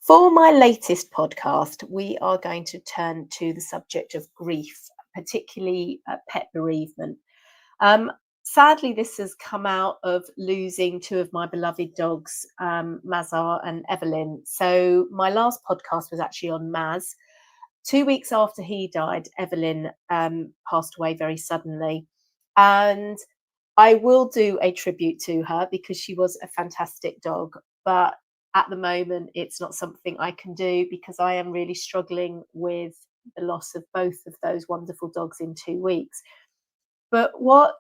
For my latest podcast, we are going to turn to the subject of grief, particularly pet bereavement. Um, Sadly, this has come out of losing two of my beloved dogs, Mazar and Evelyn. So, my last podcast was actually on Maz. 2 weeks after he died, Evelyn passed away very suddenly. And I will do a tribute to her because she was a fantastic dog. But at the moment, it's not something I can do because I am really struggling with the loss of both of those wonderful dogs in 2 weeks. But what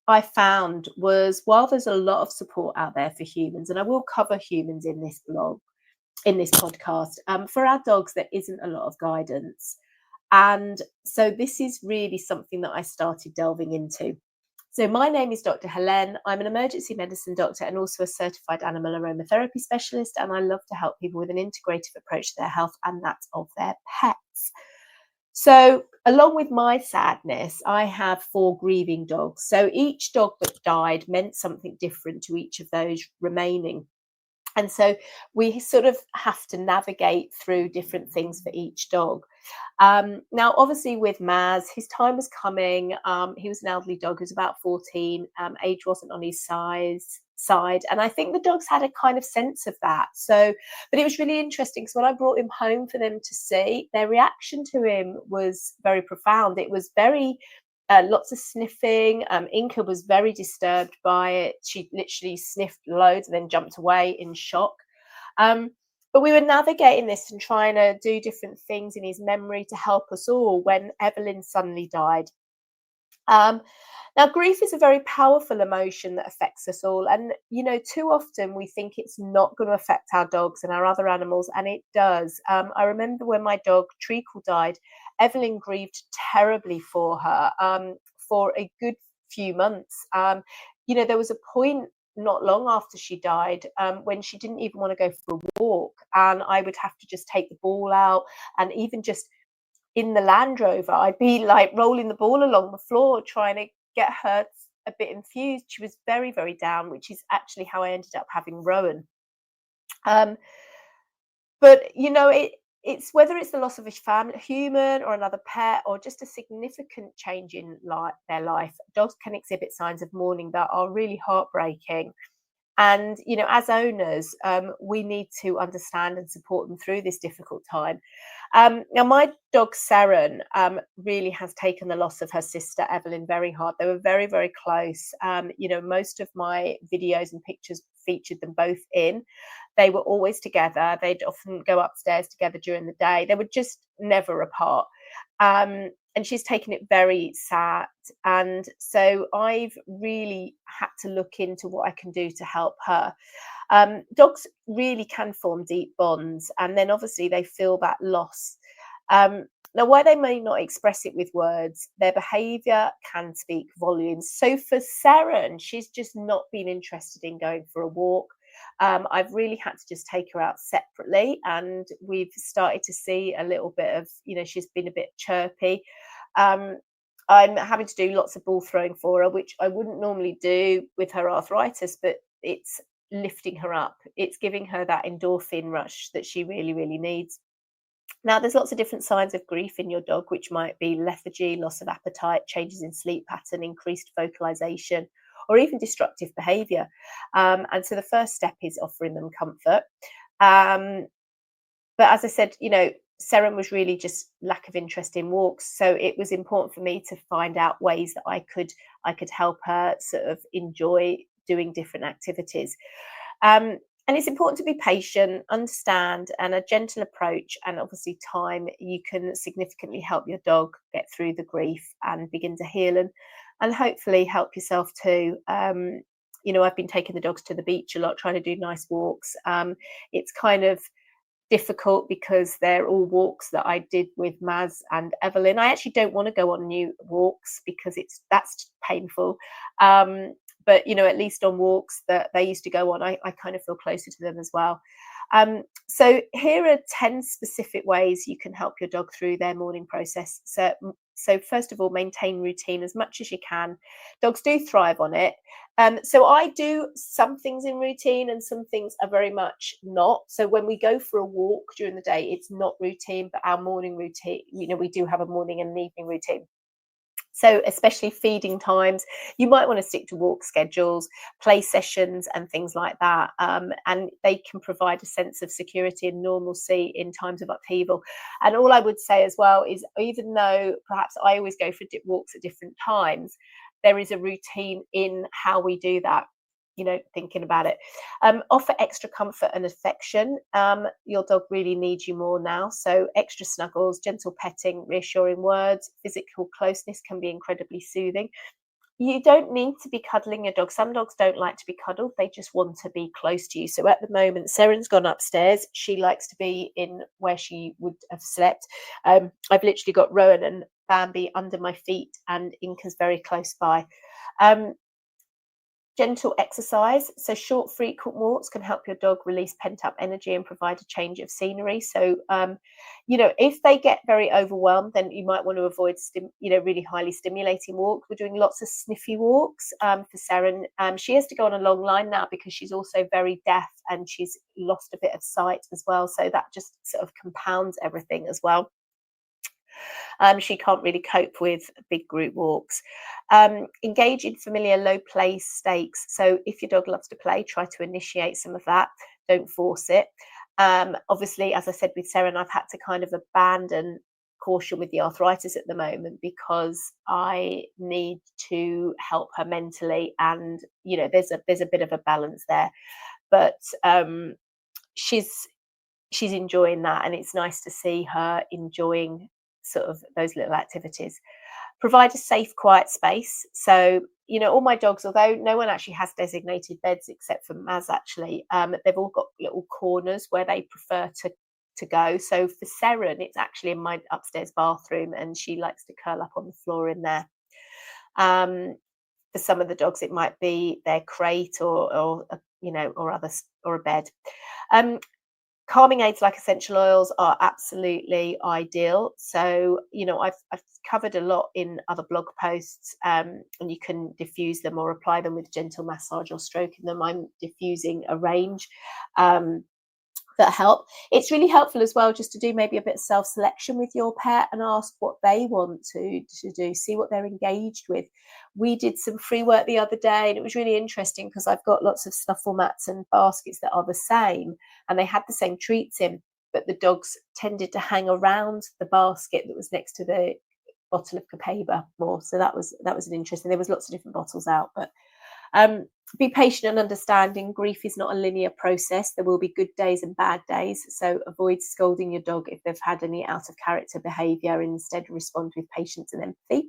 I found was while there's a lot of support out there for humans, and I will cover humans in this blog, in this podcast, for our dogs, there isn't a lot of guidance. And so this is really something that I started delving into. So my name is Dr. Helene. I'm an emergency medicine doctor and also a certified animal aromatherapy specialist. And I love to help people with an integrative approach to their health and that of their pets. So along with my sadness, I have 4 grieving dogs. So each dog that died meant something different to each of those remaining. And so we sort of have to navigate through different things for each dog. Now, obviously, with Maz, his time was coming. He was an elderly dog who was about 14. Age wasn't on his side. And I think the dogs had a kind of sense of that. So, but it was really interesting because when I brought him home for them to see, their reaction to him was very profound. It was very lots of sniffing. Inca was very disturbed by it. She literally sniffed loads and then jumped away in shock. But we were navigating this and trying to do different things in his memory to help us all when Evelyn suddenly died. Now, grief is a very powerful emotion that affects us all. And, too often we think it's not going to affect our dogs and our other animals, and it does. I remember when my dog Treacle died, Evelyn grieved terribly for her for a good few months. There was a point not long after she died when she didn't even want to go for a walk. And I would have to just take the ball out, and even just in the Land Rover, I'd be like rolling the ball along the floor, trying to get her a bit infused. She was very, very down, which is actually how I ended up having Rowan. But it's whether it's the loss of a family, human or another pet, or just a significant change in their life, dogs can exhibit signs of mourning that are really heartbreaking. And, as owners, we need to understand and support them through this difficult time. Now, my dog, Seren, really has taken the loss of her sister, Evelyn, very hard. They were very, very close. Most of my videos and pictures featured them both in. They were always together. They'd often go upstairs together during the day. They were just never apart. And she's taken it very sad. And so I've really had to look into what I can do to help her. Dogs really can form deep bonds, and then obviously they feel that loss. Now, while they may not express it with words, their behaviour can speak volumes. So for Seren, she's just not been interested in going for a walk. I've really had to just take her out separately, and we've started to see a little bit of, she's been a bit chirpy. I'm having to do lots of ball throwing for her, which I wouldn't normally do with her arthritis, but it's lifting her up. It's giving her that endorphin rush that she really, really needs. Now, there's lots of different signs of grief in your dog, which might be lethargy, loss of appetite, changes in sleep pattern, increased vocalization, or even destructive behavior. And so the first step is offering them comfort. But as I said, Seren was really just lack of interest in walks. So it was important for me to find out ways that I could help her sort of enjoy doing different activities. And it's important to be patient, understand, and a gentle approach, and obviously time. You can significantly help your dog get through the grief and begin to heal, and hopefully help yourself too. I've been taking the dogs to the beach a lot, trying to do nice walks. It's kind of difficult because they're all walks that I did with Maz and Evelyn. I actually don't want to go on new walks because that's painful. But at least on walks that they used to go on, I kind of feel closer to them as well. So here are 10 specific ways you can help your dog through their mourning process. So So first of all, maintain routine as much as you can. Dogs do thrive on it. So I do some things in routine and some things are very much not. So when we go for a walk during the day, it's not routine, but our morning routine, we do have a morning and an evening routine. So especially feeding times, you might want to stick to walk schedules, play sessions and things like that. And they can provide a sense of security and normalcy in times of upheaval. And all I would say as well is, even though perhaps I always go for walks at different times, there is a routine in how we do that. Thinking about it. Offer extra comfort and affection. Your dog really needs you more now. So extra snuggles, gentle petting, reassuring words, physical closeness can be incredibly soothing. You don't need to be cuddling your dog. Some dogs don't like to be cuddled. They just want to be close to you. So at the moment, Seren's gone upstairs. She likes to be in where she would have slept. I've literally got Rowan and Bambi under my feet, and Inca's very close by. Gentle exercise. So short, frequent walks can help your dog release pent-up energy and provide a change of scenery. So, if they get very overwhelmed, then you might want to avoid, really highly stimulating walks. We're doing lots of sniffy walks for Seren. She has to go on a long line now because she's also very deaf and she's lost a bit of sight as well. So that just sort of compounds everything as well. She can't really cope with big group walks. Engage in familiar low play stakes. So if your dog loves to play, try to initiate some of that. Don't force it. Obviously, as I said with Seren, I've had to kind of abandon caution with the arthritis at the moment because I need to help her mentally, and there's a bit of a balance there. But she's enjoying that, and it's nice to see her enjoying sort of those little activities. Provide a safe, quiet space. So, all my dogs, although no one actually has designated beds except for Maz, actually, they've all got little corners where they prefer to go. So for Seren, it's actually in my upstairs bathroom, and she likes to curl up on the floor in there. For some of the dogs, it might be their crate or others, or a bed. Calming aids like essential oils are absolutely ideal. So, I've covered a lot in other blog posts, and you can diffuse them or apply them with gentle massage or stroking them. I'm diffusing a range that help. It's really helpful as well just to do maybe a bit of self-selection with your pet and ask what they want to do, see what they're engaged with. We did some free work the other day, and it was really interesting because I've got lots of snuffle mats and baskets that are the same, and they had the same treats in, but the dogs tended to hang around the basket that was next to the bottle of Capaba more. So that was an interesting. There was lots of different bottles out, but be patient and understanding. Grief is not a linear process. There will be good days and bad days. So avoid scolding your dog if they've had any out of character behaviour. Instead, respond with patience and empathy.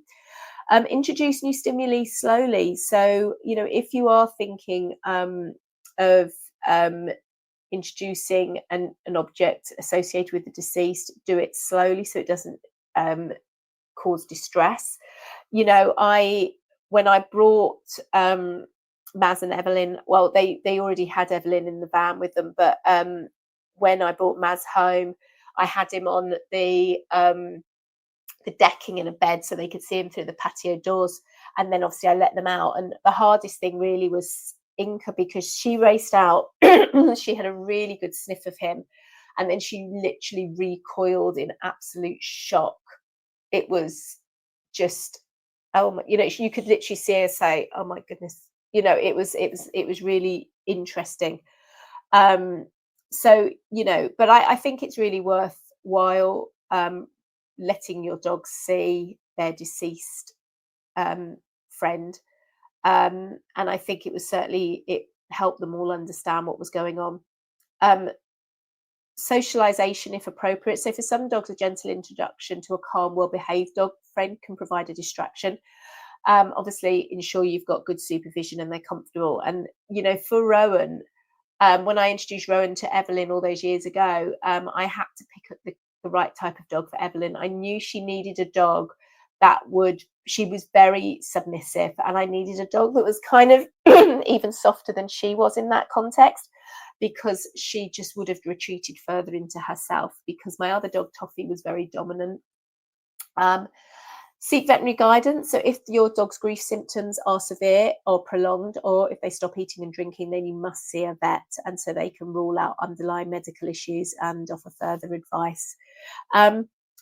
Introduce new stimuli slowly. So, if you are thinking of introducing an object associated with the deceased, do it slowly so it doesn't cause distress. When I brought Maz and Evelyn, well, they already had Evelyn in the van with them, but when I brought Maz home, I had him on the decking in a bed so they could see him through the patio doors, and then obviously I let them out. And the hardest thing really was Inca, because she raced out. She had a really good sniff of him, and then she literally recoiled in absolute shock. It was just, you could literally see her say, "Oh my goodness." It was really interesting. So, but I think it's really worthwhile letting your dog see their deceased friend. And I think it helped them all understand what was going on. Socialization, if appropriate. So for some dogs, a gentle introduction to a calm, well-behaved dog friend can provide a distraction. Obviously, ensure you've got good supervision and they're comfortable. And, for Rowan, when I introduced Rowan to Evelyn all those years ago, I had to pick up the right type of dog for Evelyn. I knew she needed a dog she was very submissive, and I needed a dog that was kind of even softer than she was in that context, because she just would have retreated further into herself, because my other dog, Toffee, was very dominant. Seek veterinary guidance. So if your dog's grief symptoms are severe or prolonged, or if they stop eating and drinking, then you must see a vet, and so they can rule out underlying medical issues and offer further advice.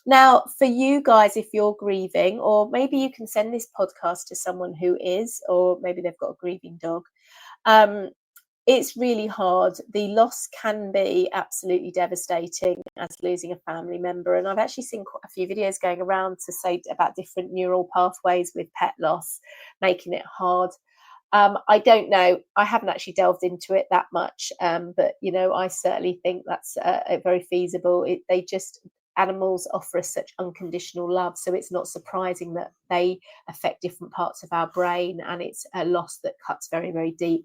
Now, for you guys, if you're grieving, or maybe you can send this podcast to someone who is, or maybe they've got a grieving dog. It's really hard. The loss can be absolutely devastating, as losing a family member. And I've actually seen quite a few videos going around to say about different neural pathways with pet loss, making it hard. I don't know. I haven't actually delved into it that much, but I certainly think that's very feasible. Animals offer us such unconditional love, so it's not surprising that they affect different parts of our brain, and it's a loss that cuts very, very deep.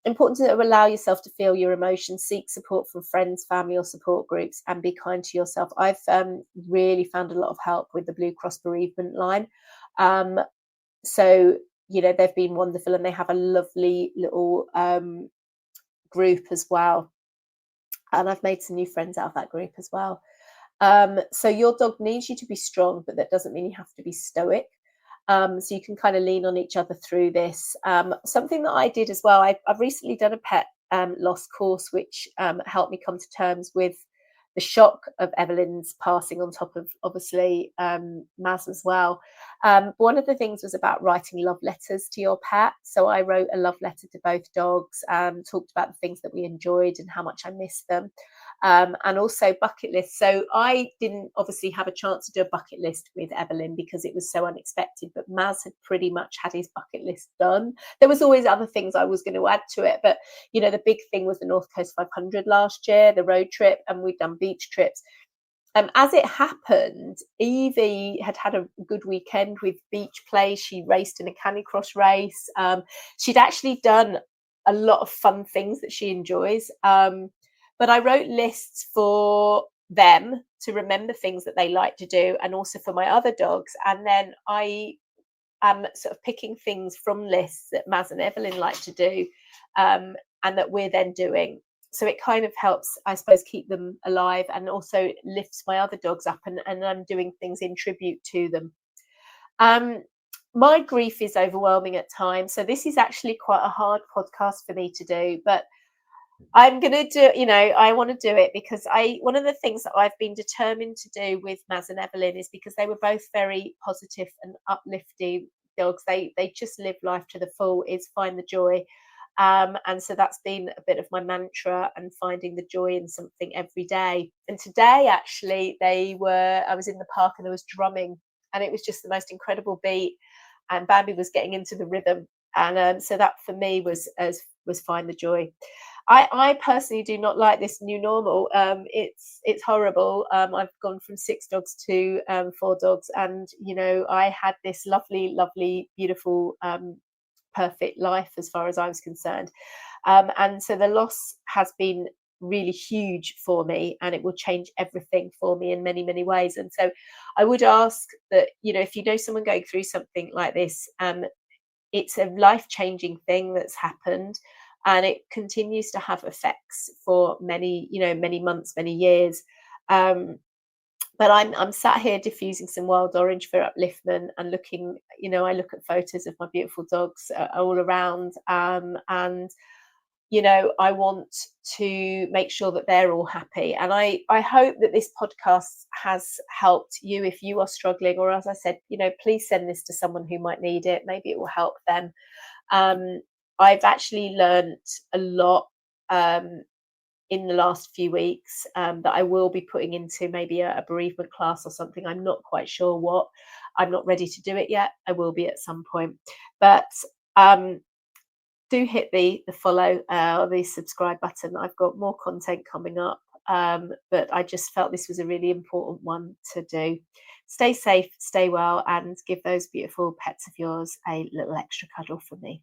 Important to allow yourself to feel your emotions, seek support from friends, family, or support groups, and be kind to yourself. I've really found a lot of help with the Blue Cross bereavement line. So they've been wonderful, and they have a lovely little group as well. And I've made some new friends out of that group as well. So your dog needs you to be strong, but that doesn't mean you have to be stoic. So you can kind of lean on each other through this. Something that I did as well, I've recently done a pet loss course, which helped me come to terms with the shock of Evelyn's passing, on top of obviously Maz as well. One of the things was about writing love letters to your pet. So I wrote a love letter to both dogs, talked about the things that we enjoyed and how much I missed them. And also bucket lists. So I didn't obviously have a chance to do a bucket list with Evelyn because it was so unexpected, but Maz had pretty much had his bucket list done. There was always other things I was going to add to it, but the big thing was the North Coast 500 last year, the road trip, and we'd done beach trips. As it happened, Evie had a good weekend with beach play. She raced in a canicross race. She'd actually done a lot of fun things that she enjoys. But I wrote lists for them to remember things that they like to do, and also for my other dogs. And then I am sort of picking things from lists that Maz and Evelyn like to do, and that we're then doing. So it kind of helps, I suppose, keep them alive, and also lifts my other dogs up, and I'm doing things in tribute to them. My grief is overwhelming at times. So this is actually quite a hard podcast for me to do, but I'm going to do, I want to do it because one of the things that I've been determined to do with Maz and Evelyn is because they were both very positive and uplifting dogs. They just live life to the full, is find the joy. And so that's been a bit of my mantra, and finding the joy in something every day. And today, actually, I was in the park and there was drumming, and it was just the most incredible beat. And Bambi was getting into the rhythm. And so that for me was find the joy. I personally do not like this new normal. It's horrible. I've gone from 6 dogs to 4 dogs, and I had this lovely, beautiful, perfect life as far as I was concerned. And so the loss has been really huge for me, and it will change everything for me in many, many ways. And so I would ask that if you know someone going through something like this, it's a life-changing thing that's happened, and it continues to have effects for many months, many years. But I'm sat here diffusing some wild orange for upliftment, and looking, I look at photos of my beautiful dogs all around, and I want to make sure that they're all happy. And I hope that this podcast has helped you if you are struggling, or, as I said, please send this to someone who might need it. Maybe it will help them. I've actually learned a lot in the last few weeks that I will be putting into maybe a bereavement class or something. I'm not quite sure what. I'm not ready to do it yet. I will be at some point. But do hit the follow or the subscribe button. I've got more content coming up, but I just felt this was a really important one to do. Stay safe, stay well, and give those beautiful pets of yours a little extra cuddle from me.